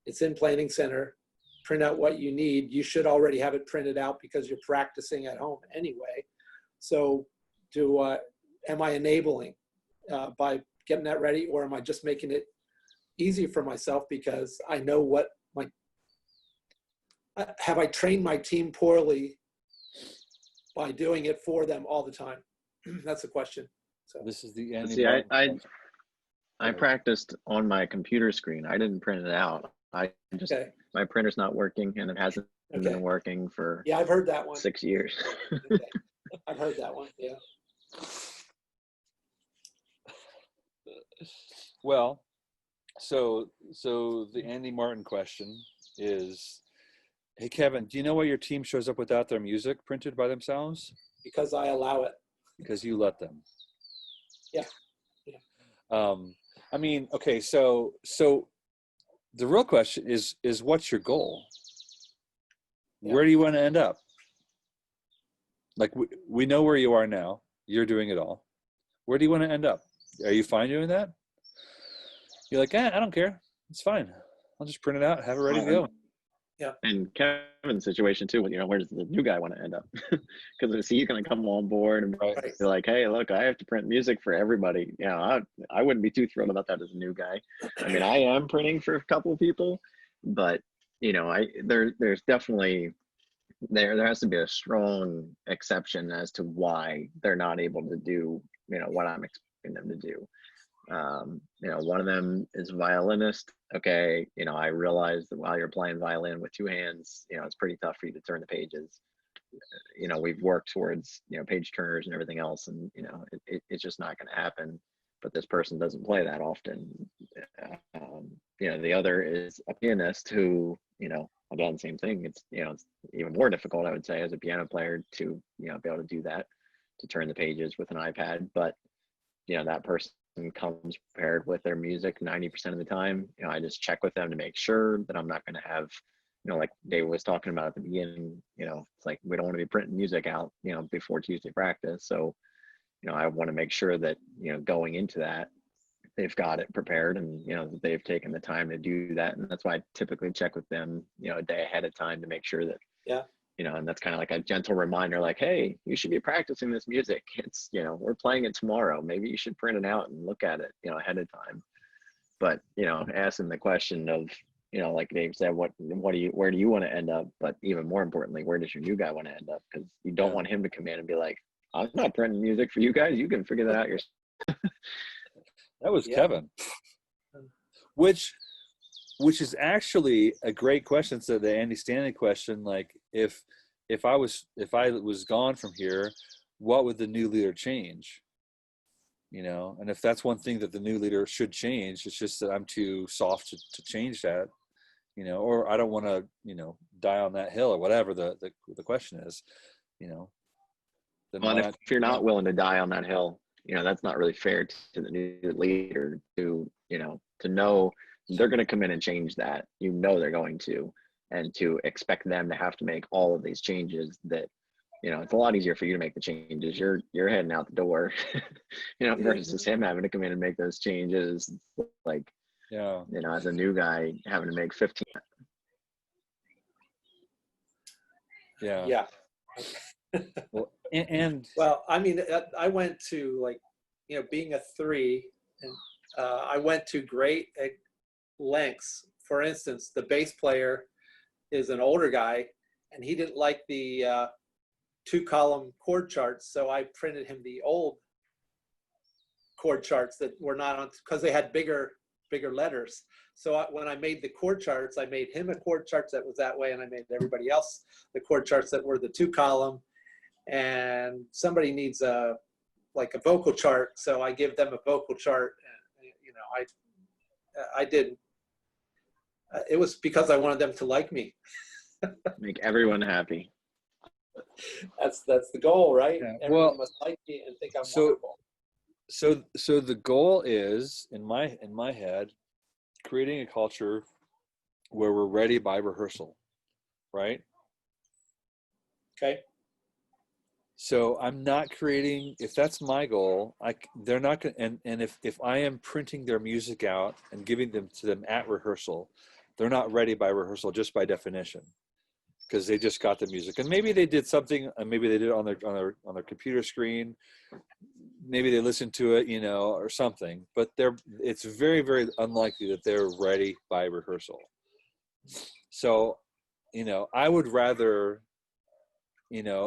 it's in Planning Center, print out what you need. You should already have it printed out because you're practicing at home anyway. So am I enabling by getting that ready, or am I just making it easy for myself because I know have I trained my team poorly by doing it for them all the time? That's the question. So this is the end. See, I practiced on my computer screen. I didn't print it out. My printer's not working, and it hasn't been working for I've heard that one. 6 years. I've heard that one. Yeah. Well, so the Andy Martin question is, hey Kevin, do you know why your team shows up without their music printed by themselves? Because I allow it. Because you let them. Yeah. I mean, okay, so the real question is what's your goal? Yeah. Where do you want to end up? Like, we know where you are now. You're doing it all. Where do you want to end up? Are you fine doing that? You're like, I don't care. It's fine. I'll just print it out, have it ready to go. Yeah. And Kevin's situation too, where does the new guy want to end up? Because he's going to come on board and be like, hey, look, I have to print music for everybody. I wouldn't be too thrilled about that as a new guy. I mean, I am printing for a couple of people, but there's definitely, there has to be a strong exception as to why they're not able to do, what I'm expecting them to do. One of them is a violinist. Okay, I realize that while you're playing violin with two hands, it's pretty tough for you to turn the pages. We've worked towards, page turners and everything else, and it's just not going to happen. But this person doesn't play that often. The other is a pianist who, again, same thing. It's even more difficult, I would say, as a piano player to be able to do that, to turn the pages with an iPad. But that person comes prepared with their music 90% of the time. I just check with them to make sure that I'm not going to have, like Dave was talking about at the beginning, it's like we don't want to be printing music out, before Tuesday practice. So, I want to make sure that, going into that, they've got it prepared and, that they've taken the time to do that. And that's why I typically check with them, a day ahead of time to make sure that, and that's kind of like a gentle reminder, like, hey, you should be practicing this music. It's, we're playing it tomorrow. Maybe you should print it out and look at it, ahead of time. But, asking the question of, like Dave said, where do you want to end up? But even more importantly, where does your new guy want to end up? Because you don't want him to come in and be like, I'm not printing music for you guys. You can figure that out yourself. That was Kevin. Which is actually a great question. So the Andy Stanley question, like, if I was gone from here, what would the new leader change? And if that's one thing that the new leader should change, it's just that I'm too soft to change that, or I don't want to, die on that hill, or whatever the question is, then Well, why and not? if you're not willing to die on that hill, that's not really fair to the new leader to know they're going to come in and change that. They're going to, and to expect them to have to make all of these changes that, it's a lot easier for you to make the changes. You're heading out the door, versus him having to come in and make those changes. Like, Yeah. as a new guy having to make 15. Yeah. Yeah. Well, and Well, I mean, I went to, like, being a 3, and I went to great lengths. For instance, the bass player is an older guy, and he didn't like the 2-column chord charts, so I printed him the old chord charts that were not on, because they had bigger letters. So when I made the chord charts, I made him a chord chart that was that way, and I made everybody else the chord charts that were the 2-column. And somebody needs a vocal chart, so I give them a vocal chart. And, I did. It was because I wanted them to like me. Make everyone happy. That's the goal, right? Yeah. Everyone Well, must like me and think I'm so wonderful. so the goal is, in my head, creating a culture where we're ready by rehearsal, right? Okay. So I'm not creating, if that's my goal, they're not going to, and if I am printing their music out and giving them to them at rehearsal, they're not ready by rehearsal just by definition, because they just got the music. And maybe they did something, and maybe they did it on their computer screen. Maybe they listened to it, or something, but it's very, very unlikely that they're ready by rehearsal. So, I would rather,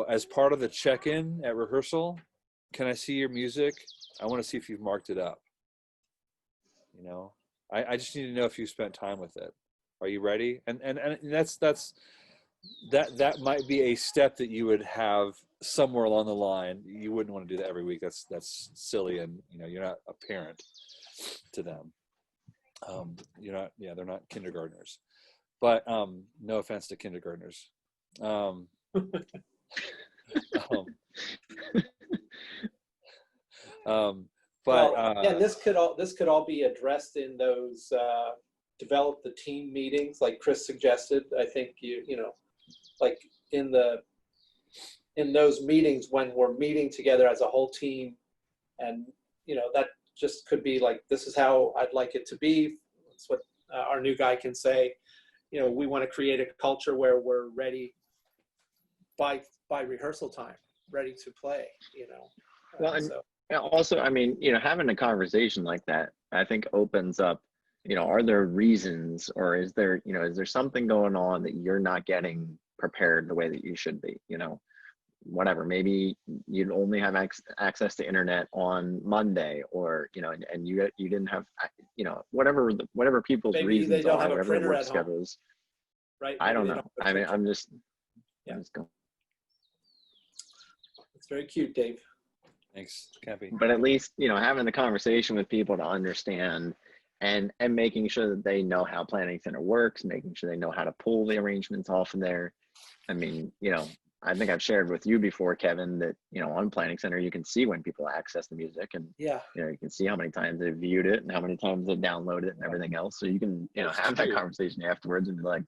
as part of the check-in at rehearsal, can I see your music? I want to see if you've marked it up. I just need to know if you spent time with it. Are you ready? And that might be a step that you would have somewhere along the line. You wouldn't want to do that every week. That's silly, and you're not a parent to them. They're not kindergartners. But no offense to kindergartners. But this could all be addressed in those develop the team meetings, like Chris suggested. I think like in those meetings when we're meeting together as a whole team, and that just could be like, this is how I'd like it to be. That's what our new guy can say. We want to create a culture where we're ready by rehearsal time, ready to play. Well, and also, I mean, having a conversation like that, I think opens up, are there reasons, or is there something going on that you're not getting prepared the way that you should be? Whatever, maybe you'd only have access to internet on Monday, or and you didn't have, whatever people's maybe reasons they don't are, have a whatever printer work at home, schedules. right? I don't Maybe know. I mean, I'm just going. It's very cute, Dave. thanks, Cappy. But at least having the conversation with people to understand, and making sure that they know how Planning Center works, making sure they know how to pull the arrangements off of there. I mean, I think I've shared with you before, Kevin, that on Planning Center you can see when people access the music, and Yeah. you can see how many times they've viewed it and how many times they download it and everything else. So you can have that conversation afterwards and be like,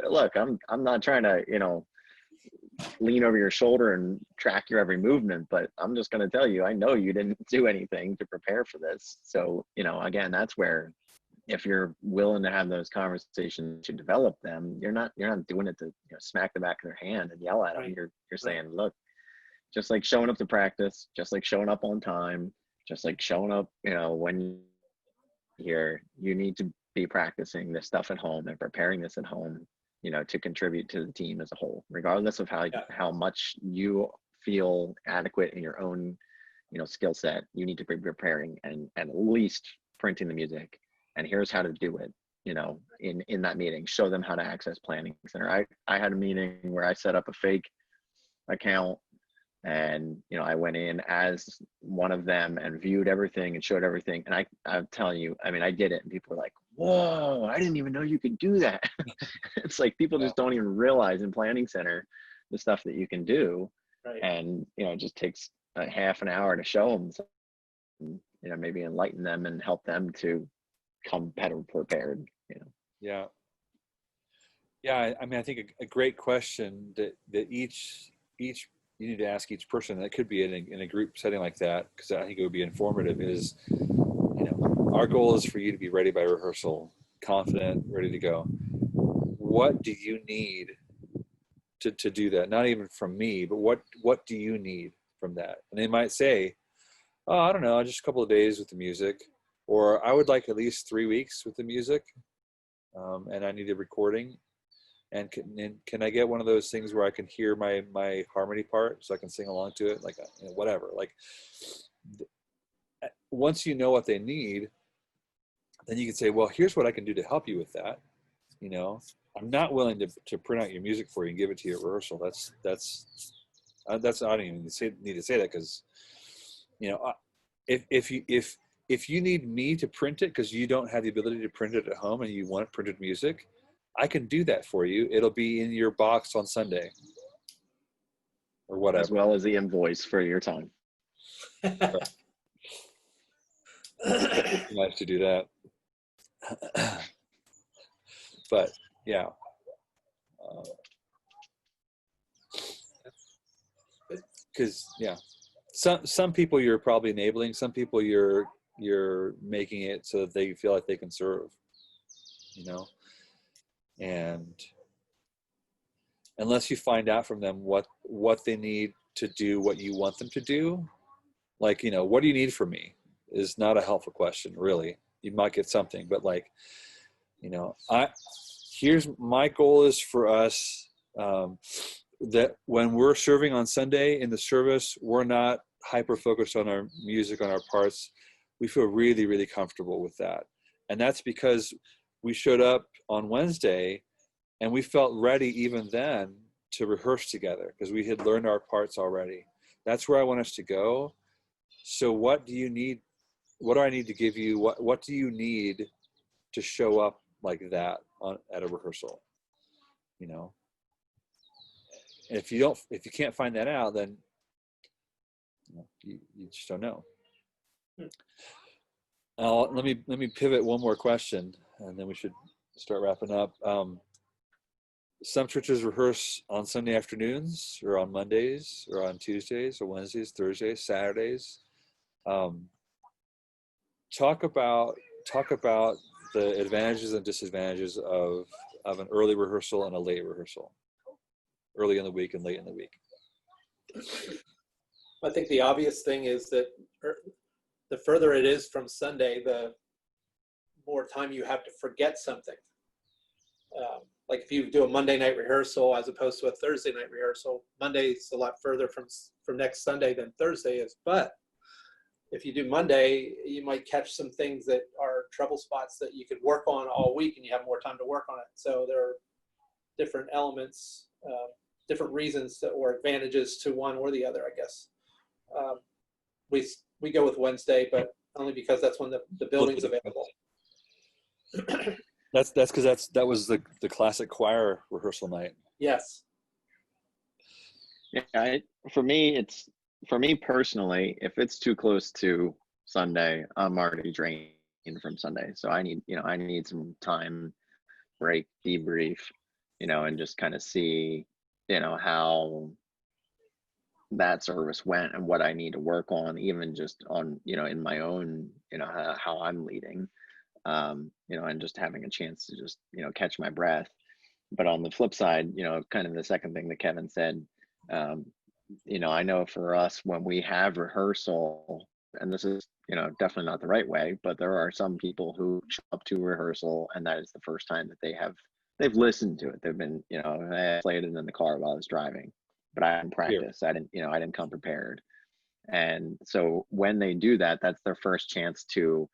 look, I'm not trying to lean over your shoulder and track your every movement, but I'm just going to tell you, I know you didn't do anything to prepare for this. So again, that's where, if you're willing to have those conversations to develop them, you're not doing it to smack the back of their hand and yell at them. Right. You're saying, look, just like showing up to practice, just like showing up on time, just like showing up, when you're here, you need to be practicing this stuff at home and preparing this at home, to contribute to the team as a whole, regardless of how much you feel adequate in your own, skill set. You need to be preparing and at least printing the music. And here's how to do it, in that meeting. Show them how to access Planning Center. I had a meeting where I set up a fake account, and I went in as one of them and viewed everything and showed everything. And I'm telling you, I mean, I did it, and people were like, whoa, I didn't even know you could do that. It's like people just don't even realize in Planning Center the stuff that you can do. Right. And, it just takes a half an hour to show them, maybe enlighten them and help them to come better prepared. Yeah. Yeah. I mean, I think a great question that each you need to ask each person, that could be in a group setting like that, because I think it would be informative, is, our goal is for you to be ready by rehearsal, confident, ready to go. What do you need to do that? Not even from me, but what do you need from that? And they might say, oh, I don't know, just a couple of days with the music, or I would like at least 3 weeks with the music, and I need a recording. And can I get one of those things where I can hear my harmony part so I can sing along to it, like whatever. Like, once you know what they need, then you can say, well, here's what I can do to help you with that. I'm not willing to print out your music for you and give it to you at rehearsal. That's I don't even need to say that, because if you need me to print it because you don't have the ability to print it at home and you want printed music, I can do that for you. It'll be in your box on Sunday or whatever. As well as the invoice for your time. Nice to do that. But yeah. Because some people you're probably enabling, some people you're making it so that they feel like they can serve, and unless you find out from them what they need to do what you want them to do, like, what do you need from me, is not a helpful question, really. You might get something, but like, here's my goal is for us, that when we're serving on Sunday in the service, we're not hyper focused on our music, on our parts. We feel really, really comfortable with that. And that's because we showed up on Wednesday and we felt ready even then to rehearse together, because we had learned our parts already. That's where I want us to go. So what do you need? What do I need to give you? What do you need to show up like that at a rehearsal? If you can't find that out, then you just don't know. Let me pivot one more question, and then we should start wrapping up. Some churches rehearse on Sunday afternoons, or on Mondays, or on Tuesdays, or Wednesdays, Thursdays, Saturdays. Talk about the advantages and disadvantages of an early rehearsal and a late rehearsal. Early in the week and late in the week. I think the obvious thing is that the further it is from Sunday, the more time you have to forget something. Like if you do a Monday night rehearsal as opposed to a Thursday night rehearsal, Monday's a lot further from next Sunday than Thursday is. But if you do Monday, you might catch some things that are trouble spots that you could work on all week, and you have more time to work on it. So there are different elements, different reasons or advantages to one or the other, I guess. We go with Wednesday, but only because that's when the building's available. That's because that was the classic choir rehearsal night. Yes. Yeah, for me personally, if it's too close to Sunday, I'm already drained from Sunday. So I need some time, break, debrief, and just kind of see, how that service went and what I need to work on, even just on, in my own, how I'm leading, and just having a chance to just, catch my breath. But on the flip side, kind of the second thing that Kevin said, I know for us, when we have rehearsal, and this is, definitely not the right way, but there are some people who show up to rehearsal and that is the first time that they've listened to it. They've been, I played it in the car while I was driving, but I didn't practice. I didn't come prepared. And so when they do that, that's their first chance to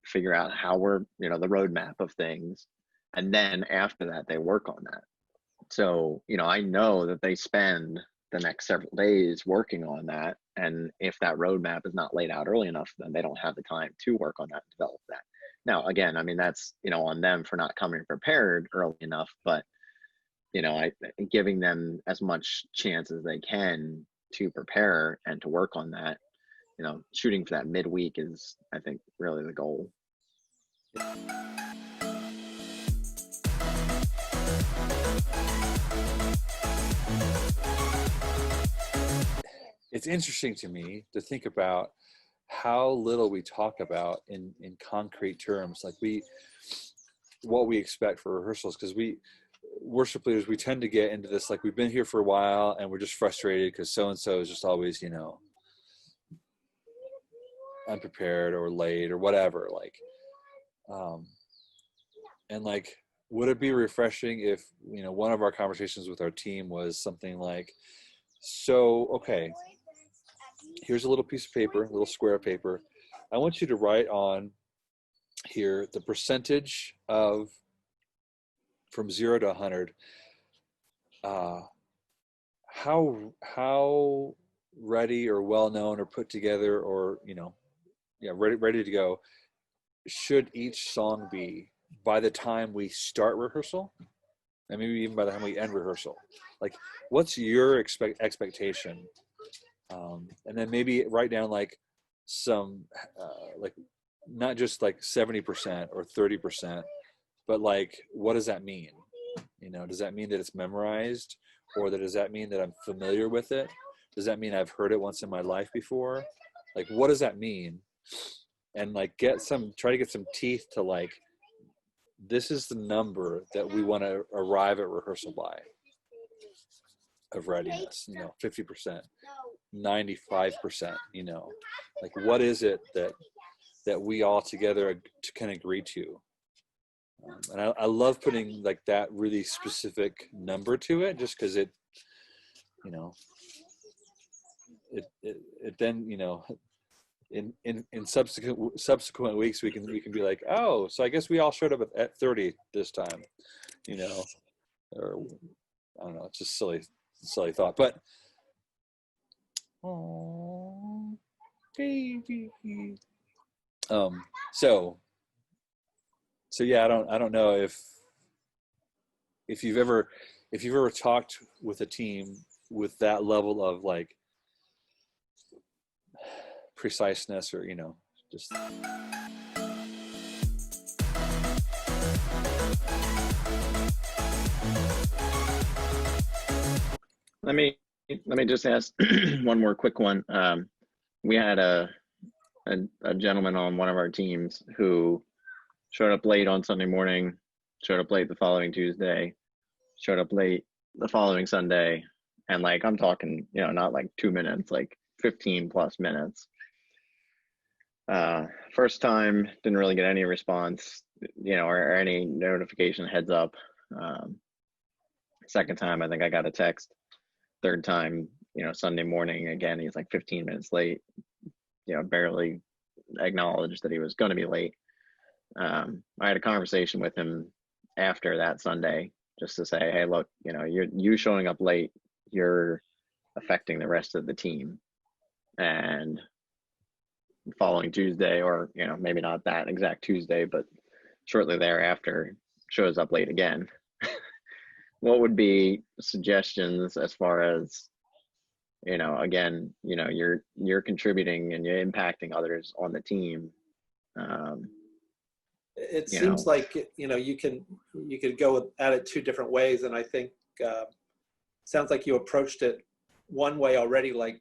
figure out how we're, the roadmap of things. And then after that, they work on that. So, I know that they spend the next several days working on that. And if that roadmap is not laid out early enough, then they don't have the time to work on that and develop that. Now, again, I mean, that's, on them for not coming prepared early enough, but, giving them as much chance as they can to prepare and to work on that, you know, shooting for that midweek is, I think, really the goal. It's interesting to me to think about how little we talk about in concrete terms, like what we expect for rehearsals, because we worship leaders, we tend to get into this, like, we've been here for a while and we're just frustrated because so-and-so is just always, you know, unprepared or late or whatever, like, and like, would it be refreshing if, you know, one of our conversations with our team was something like, so, okay, here's a little piece of paper, a little square of paper. I want you to write on here the percentage of, from 0 to 100, how ready or well known or put together or, you know, yeah, ready to go should each song be by the time we start rehearsal, and maybe even by the time we end rehearsal. Like, what's your expectation? And then maybe write down like some, like, not just like 70% or 30%, but like, what does that mean? You know, does that mean that it's memorized, or does that mean that I'm familiar with it? Does that mean I've heard it once in my life before? Like, what does that mean? And like, try to get some teeth to, like, this is the number that we want to arrive at rehearsal by, of readiness, you know, 50%, 95%, you know, like, what is it that we all together can agree to? And I love putting like that really specific number to it, just because it, you know, it then, you know, in subsequent weeks we can be like, oh, so I guess we all showed up at 30 this time, you know, or I don't know, it's just silly thought, but oh baby, so yeah, I don't know if you've ever talked with a team with that level of like preciseness, or, you know, just. Let me just ask one more quick one. We had a gentleman on one of our teams who showed up late on Sunday morning, showed up late the following Tuesday, showed up late the following Sunday, and like, I'm talking, you know, not like 2 minutes, like 15 plus minutes. First time, didn't really get any response, you know, or any notification heads up. Second time, I think I got a text. Third time, you know, Sunday morning, again, he's like 15 minutes late, you know, barely acknowledged that he was going to be late. I had a conversation with him after that Sunday just to say, hey, look, you know, you showing up late, you're affecting the rest of the team. And following Tuesday, or, you know, maybe not that exact Tuesday, but shortly thereafter, shows up late again. What would be suggestions as far as, you know, again, you know, you're contributing and you're impacting others on the team. It seems like, you know, you could go at it two different ways. And I think, sounds like you approached it one way already, like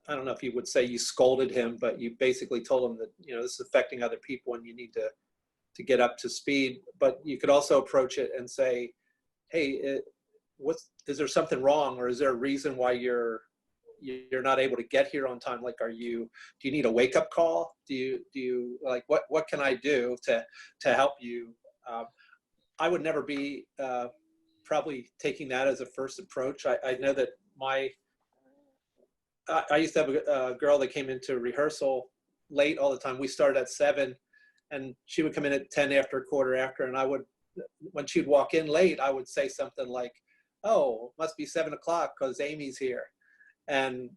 I don't know if you would say you scolded him, but you basically told him that, you know, this is affecting other people and you need to get up to speed. But you could also approach it and say, hey, is there something wrong, or is there a reason why you're not able to get here on time? Like, do you need a wake-up call? Do you like, what can I do to help you? I would never be probably taking that as a first approach. I know that I used to have a girl that came into rehearsal late all the time. We started at 7, and she would come in at 10 after, quarter after, and when she'd walk in late, I would say something like, oh, must be 7 o'clock because Amy's here. And,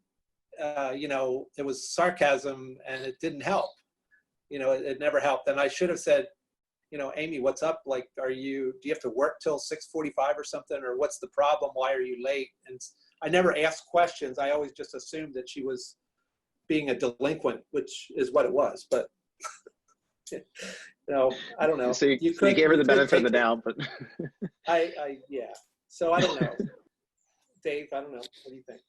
you know, it was sarcasm and it didn't help. You know, it never helped. And I should have said, you know, Amy, what's up? Like, do you have to work till 6:45 or something? Or what's the problem? Why are you late? And I never asked questions. I always just assumed that she was being a delinquent, which is what it was. But I don't know. So you gave her the benefit of the doubt, but yeah. So I don't know. Dave, I don't know. What do you think?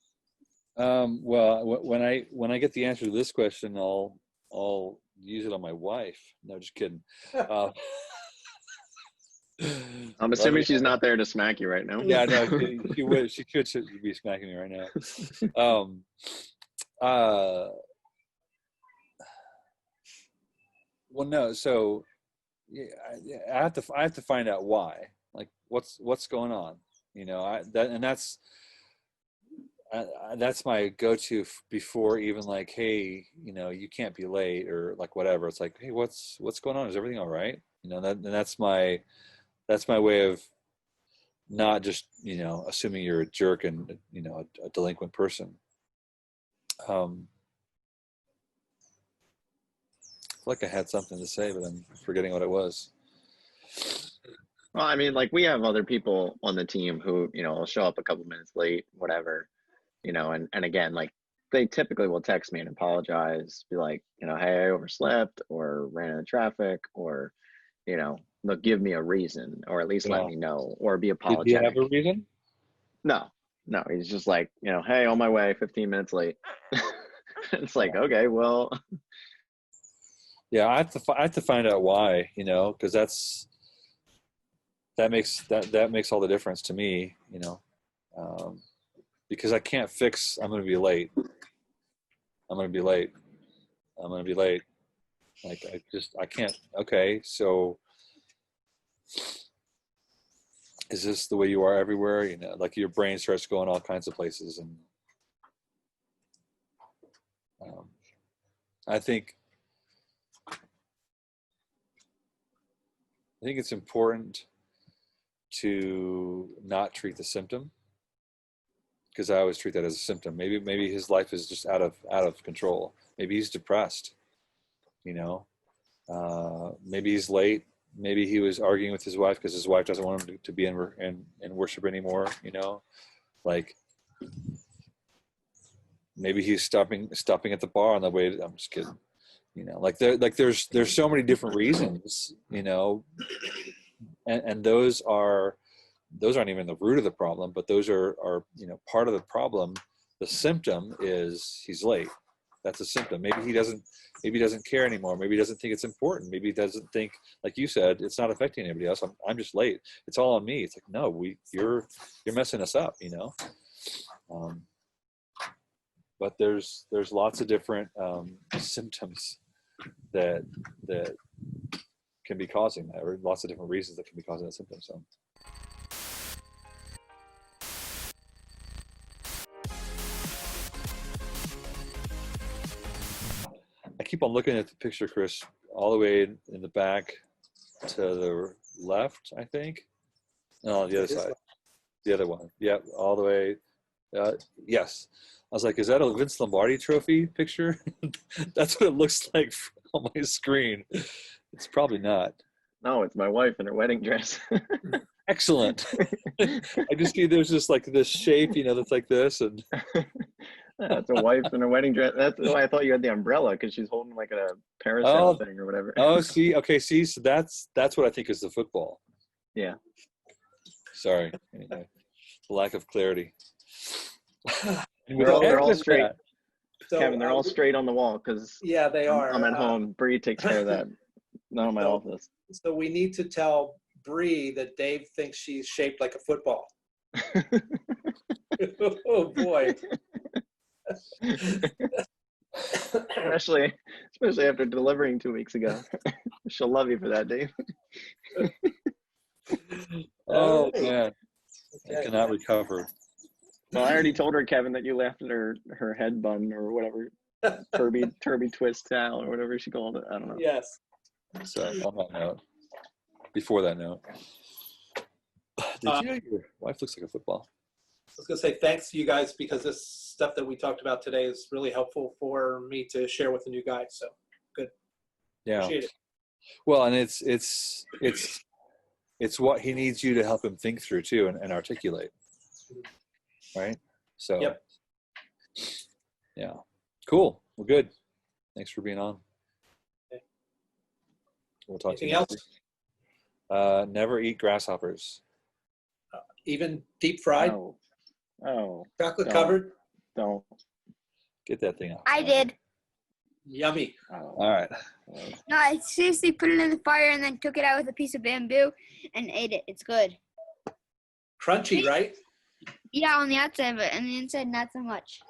Well, when I get the answer to this question, I'll use it on my wife. No, just kidding. I'm assuming she's not there to smack you right now. Yeah, no, she would. She could be smacking me right now. Well, no. So yeah, I have to find out why. Like, what's going on? That's my go-to before even like, hey, you can't be late or like whatever. It's like, hey, what's going on? Is everything all right? That's my way of not just assuming you're a jerk and a delinquent person. I feel like I had something to say, but I'm forgetting what it was. Well, I mean, like we have other people on the team who will show up a couple minutes late, whatever, and again, like they typically will text me and apologize, be like, hey, I overslept or ran into traffic, or they'll give me a reason, or at least let me know, or be Did he have apologetic. a reason? No, he's just like, hey, on my way, 15 minutes late. It's like, okay, well. Yeah, I have to find out why, because that makes all the difference to me, because I can't fix, I'm going to be late. Like, I can't. Okay, so is this the way you are everywhere? Like your brain starts going all kinds of places. And I think it's important to not treat the symptom, because I always treat that as a symptom. Maybe his life is just out of control. Maybe he's depressed. Maybe he's late. Maybe he was arguing with his wife because his wife doesn't want him to be in worship anymore. Like maybe he's stopping at the bar on the way. I'm just kidding. There's so many different reasons. And those aren't even the root of the problem, but those are part of the problem. The symptom is he's late. That's a symptom. Maybe he doesn't care anymore. Maybe he doesn't think it's important. Maybe he doesn't think, like you said, it's not affecting anybody else. I'm just late. It's all on me. It's like, no, you're messing us up, but there's lots of different symptoms that can be causing that, or lots of different reasons that can be causing that symptom. So. I keep on looking at the picture, Chris, all the way in the back to the left, I think. No, the other side. The other one. Yep, all the way. Yes. I was like, is that a Vince Lombardi trophy picture? That's what it looks like on my screen. It's probably not. No, it's my wife in her wedding dress. Excellent. I just see there's just like this shape, that's like this, and that's a wife in a wedding dress. That's why I thought you had the umbrella, because she's holding like a parasol thing or whatever. Oh, see, so that's what I think is the football. Yeah. Sorry. Anyway, lack of clarity. They're all straight. So, Kevin, they're all straight on the wall because yeah, they are. I'm at home. Bree takes care of that. Not in my office. So we need to tell Bree that Dave thinks she's shaped like a football. Oh boy. especially after delivering 2 weeks ago. She'll love you for that, Dave. Oh man, I cannot recover. Well, I already told her, Kevin, that you laughed at her head bun or whatever, Turby twist towel or whatever she called it. I don't know. Yes. So on that note, before that note, did you know your wife looks like a football? I was going to say thanks to you guys, because this stuff that we talked about today is really helpful for me to share with the new guys. So good. Yeah. Appreciate it. Well, and it's what he needs you to help him think through too, and articulate. Right. So, Yep. yeah, cool. Well, good. Thanks for being on. Okay. We'll talk Anything to you next else? week. Never eat grasshoppers. Even deep fried, Oh, chocolate don't. covered, Don't. Get that thing off. I did. yummy. Oh, All right. No, I seriously put it in the fire and then took it out with a piece of bamboo and ate it. It's good. Crunchy, right? Yeah, on the outside, but on the inside, not so much.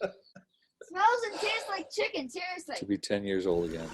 Smells and tastes like chicken, seriously. To be 10 years old again.